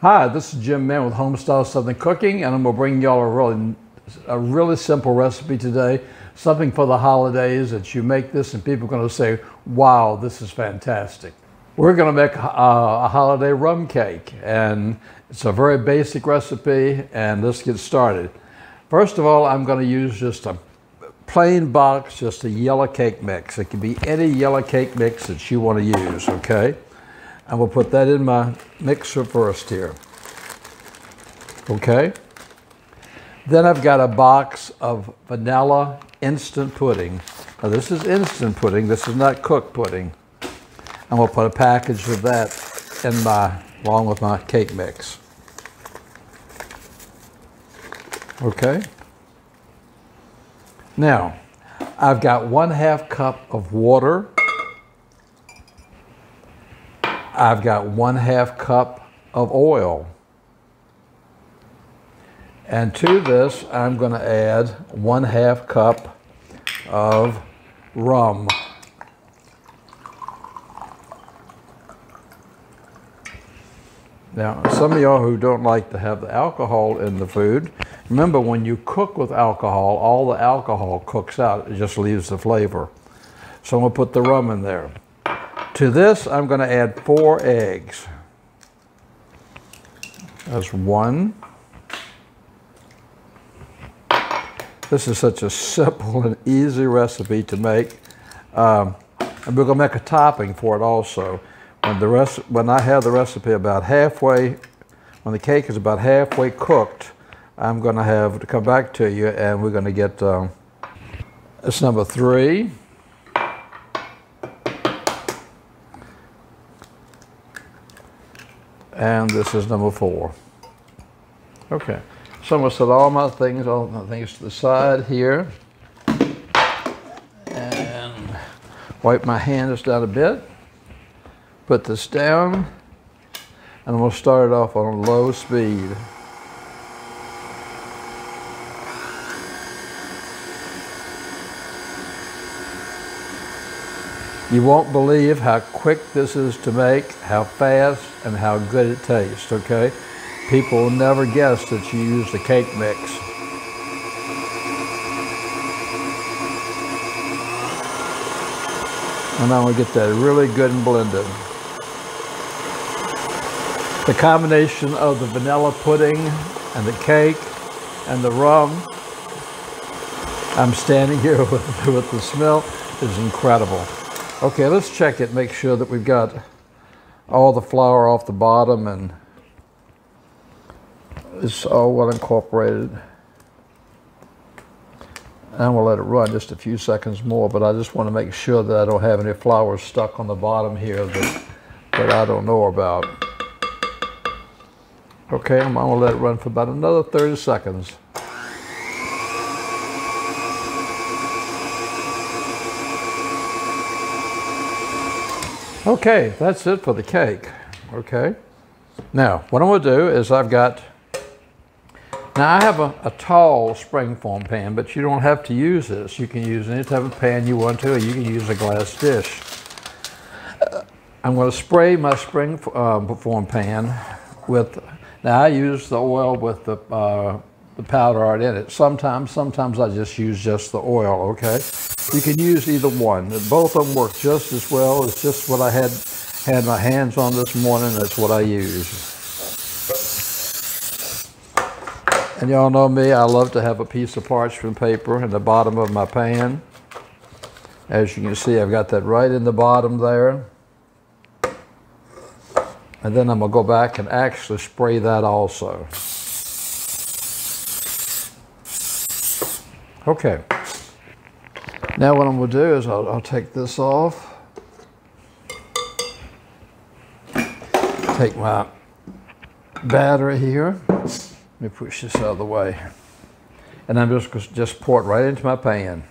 Hi, this is Jim Mann with Homestyle Southern Cooking, and I'm going to bring y'all a really simple recipe today. Something for the holidays that you make this and people are going to say, wow, this is fantastic. We're going to make a holiday rum cake, and it's a very basic recipe, and let's get started. First of all, I'm going to use just a plain box, just a yellow cake mix. It can be any yellow cake mix that you want to use, okay? And we'll put that in my mixer first here. Okay? Then I've got a box of vanilla instant pudding. Now this is instant pudding, this is not cooked pudding. And we'll put a package of that in along with my cake mix. Okay? Now, I've got 1/2 cup of water. I've got 1/2 cup of oil. And to this, I'm going to add 1/2 cup of rum. Now, some of y'all who don't like to have the alcohol in the food, remember when you cook with alcohol, all the alcohol cooks out, it just leaves the flavor. So I'm going to put the rum in there. To this, I'm going to add 4 eggs. That's 1. This is such a simple and easy recipe to make. And we're going to make a topping for it also. When I have the recipe about halfway, when the cake is about halfway cooked, I'm going to have to come back to you, and we're going to get, it's number 3. And this is number 4. Okay, so I'm going to set all my things to the side here. And wipe my hands down a bit. Put this down. And I'm going to start it off on a low speed. You won't believe how quick this is to make, how fast, and how good it tastes, okay? People will never guess that you used a cake mix. And I'm gonna get that really good and blended. The combination of the vanilla pudding and the cake and the rum, I'm standing here with the smell, is incredible. Okay, let's check it, make sure that we've got all the flour off the bottom and it's all well incorporated. And we'll let it run just a few seconds more, but I just want to make sure that I don't have any flour stuck on the bottom here that I don't know about. Okay, I'm gonna let it run for about another 30 seconds. Okay, that's it for the cake, okay? Now, what I'm gonna do is now I have a tall springform pan, but you don't have to use this. You can use any type of pan you want to, or you can use a glass dish. I'm gonna spray my springform pan with, now I use the oil with the powder art in it. Sometimes I just use just the oil, okay? You can use either one. Both of them work just as well. It's just what I had my hands on this morning. That's what I use. And y'all know me, I love to have a piece of parchment paper in the bottom of my pan. As you can see, I've got that right in the bottom there. And then I'm gonna go back and actually spray that also. Okay. Now what I'm going to do is I'll take this off, take my batter here, let me push this out of the way, and I'm just pour it right into my pan.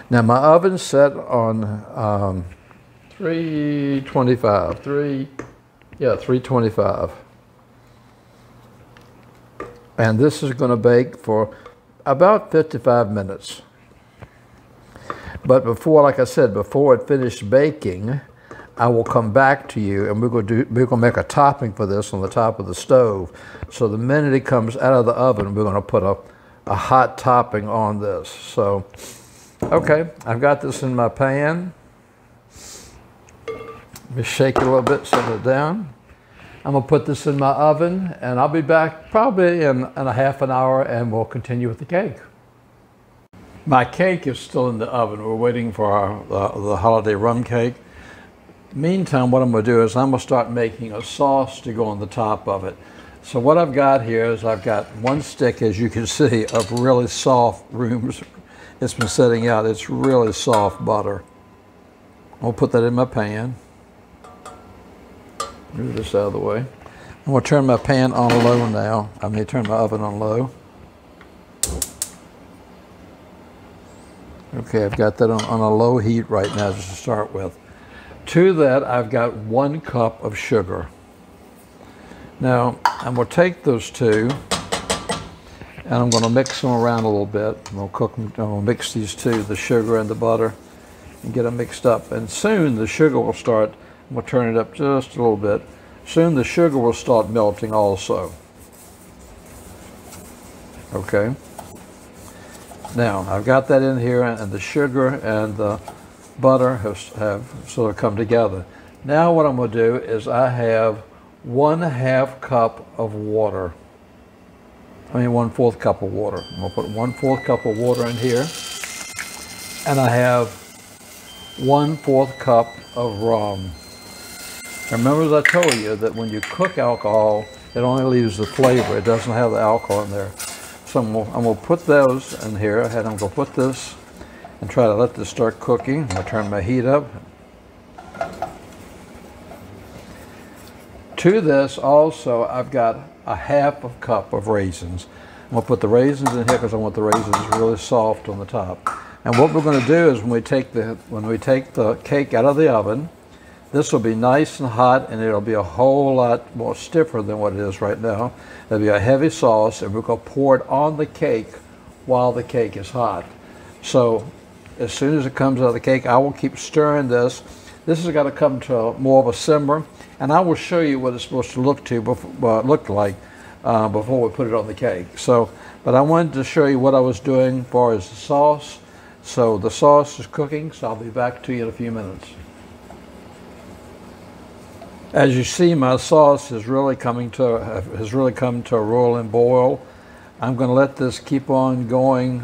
Now my oven's set on 325. And this is going to bake for about 55 minutes. But before, like I said, before it finished baking, I will come back to you, and we're going to make a topping for this on the top of the stove. So the minute it comes out of the oven, we're going to put a hot topping on this. So, okay, I've got this in my pan. Let me shake it a little bit, set it down. I'm going to put this in my oven, and I'll be back probably in a half an hour, and we'll continue with the cake. My cake is still in the oven. We're waiting for the holiday rum cake. Meantime, what I'm going to do is I'm going to start making a sauce to go on the top of it. So what I've got here is I've got one stick, as you can see, of really soft rooms. It's been sitting out. It's really soft butter. I'll put that in my pan. Move this out of the way. I'm going to turn my pan on low now. I may turn my oven on low. Okay, I've got that on a low heat right now just to start with. To that, I've got 1 cup of sugar. Now, I'm going to take those two, and I'm going to mix them around a little bit. I'm going to cook them, I'm going to mix these two, the sugar and the butter, and get them mixed up. And soon the sugar will start, I'm going to turn it up just a little bit. Soon the sugar will start melting also. Okay. Now, I've got that in here, and the sugar and the butter have sort of come together. Now what I'm going to do is I have 1/2 cup of water. 1/4 cup of water. I'm going to put 1/4 cup of water in here. And I have 1/4 cup of rum. Remember, as I told you, that when you cook alcohol, it only leaves the flavor. It doesn't have the alcohol in there. So I'm going to put those in here, and I'm going to put this and try to let this start cooking. I'm going to turn my heat up. To this also, I've got 1/2 cup of raisins. I'm going to put the raisins in here because I want the raisins really soft on the top. And what we're going to do is when we take the cake out of the oven, this will be nice and hot, and it'll be a whole lot more stiffer than what it is right now. It'll be a heavy sauce, and we're going to pour it on the cake while the cake is hot. So as soon as it comes out of the cake, I will keep stirring this. This has got to come to more of a simmer, and I will show you what it's supposed to look like before we put it on the cake. So, but I wanted to show you what I was doing as far as the sauce. So the sauce is cooking, so I'll be back to you in a few minutes. As you see, my sauce has really come to a rolling boil. I'm going to let this keep on going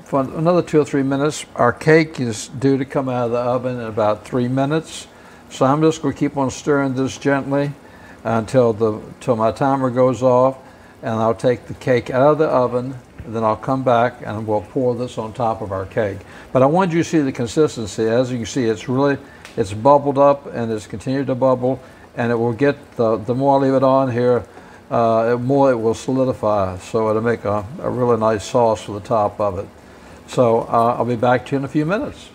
for another 2 or 3 minutes. Our cake is due to come out of the oven in about 3 minutes. So I'm just going to keep on stirring this gently until my timer goes off, and I'll take the cake out of the oven, and then I'll come back and we'll pour this on top of our cake. But I want you to see the consistency. As you can see, it's bubbled up, and it's continued to bubble, and it will get, the more I leave it on here, the more it will solidify. So it'll make a really nice sauce for the top of it. So I'll be back to you in a few minutes.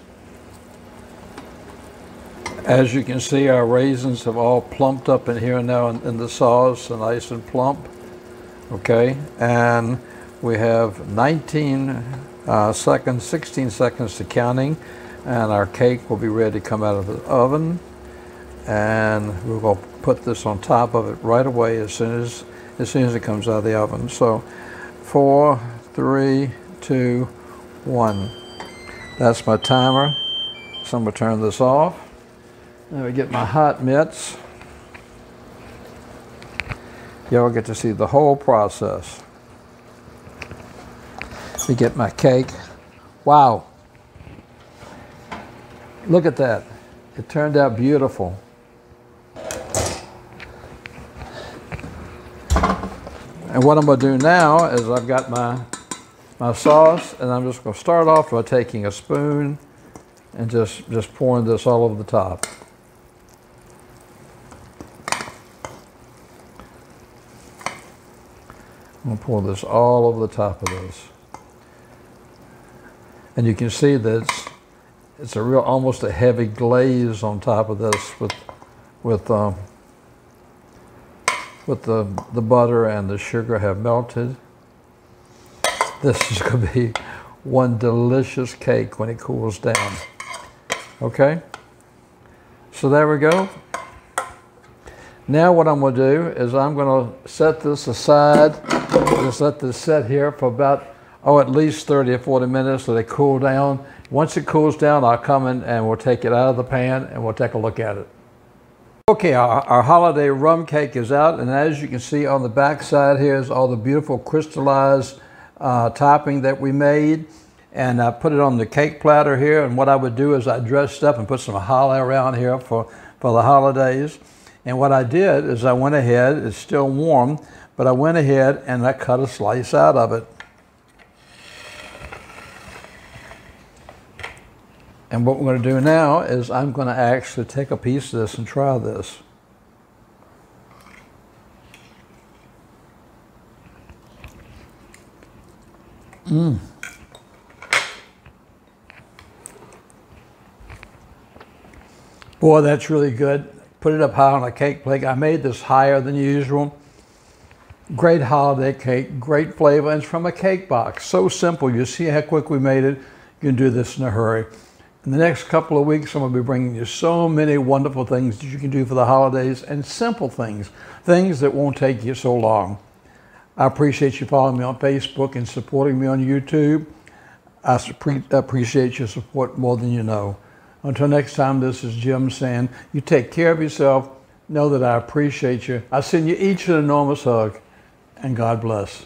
As you can see, our raisins have all plumped up in here now in the sauce, and nice and plump. Okay, and we have 19 seconds, 16 seconds to counting, and our cake will be ready to come out of the oven. And we're going to put this on top of it right away as soon as it comes out of the oven. So 4, 3, 2, 1. That's my timer. So I'm going to turn this off. Let me get my hot mitts. Y'all get to see the whole process. Let me get my cake. Wow. Look at that. It turned out beautiful. And what I'm going to do now is I've got my sauce, and I'm just going to start off by taking a spoon and just pouring this all over the top. I'm going to pour this all over the top of this. And you can see that it's a real, almost a heavy glaze on top of this with the butter and the sugar have melted. This is going to be one delicious cake when it cools down. Okay? So there we go. Now what I'm going to do is I'm going to set this aside. Just let this sit here for about, at least 30 or 40 minutes so they cool down. Once it cools down, I'll come in and we'll take it out of the pan and we'll take a look at it. Okay, our holiday rum cake is out, and as you can see on the back side here is all the beautiful crystallized topping that we made. And I put it on the cake platter here, and what I would do is I dressed up and put some holly around here for the holidays. And what I did is I went ahead, it's still warm, but I went ahead and I cut a slice out of it. And what we're going to do now is I'm going to actually take a piece of this and try this. Boy, that's really good. Put it up high on a cake plate. I made this higher than usual. Great holiday cake, great flavor, and it's from a cake box. So simple. You see how quick we made it. You can do this in a hurry. In the next couple of weeks, I'm going to be bringing you so many wonderful things that you can do for the holidays, and simple things, things that won't take you so long. I appreciate you following me on Facebook and supporting me on YouTube. I appreciate your support more than you know. Until next time, this is Jim saying, you take care of yourself. Know that I appreciate you. I send you each an enormous hug, and God bless.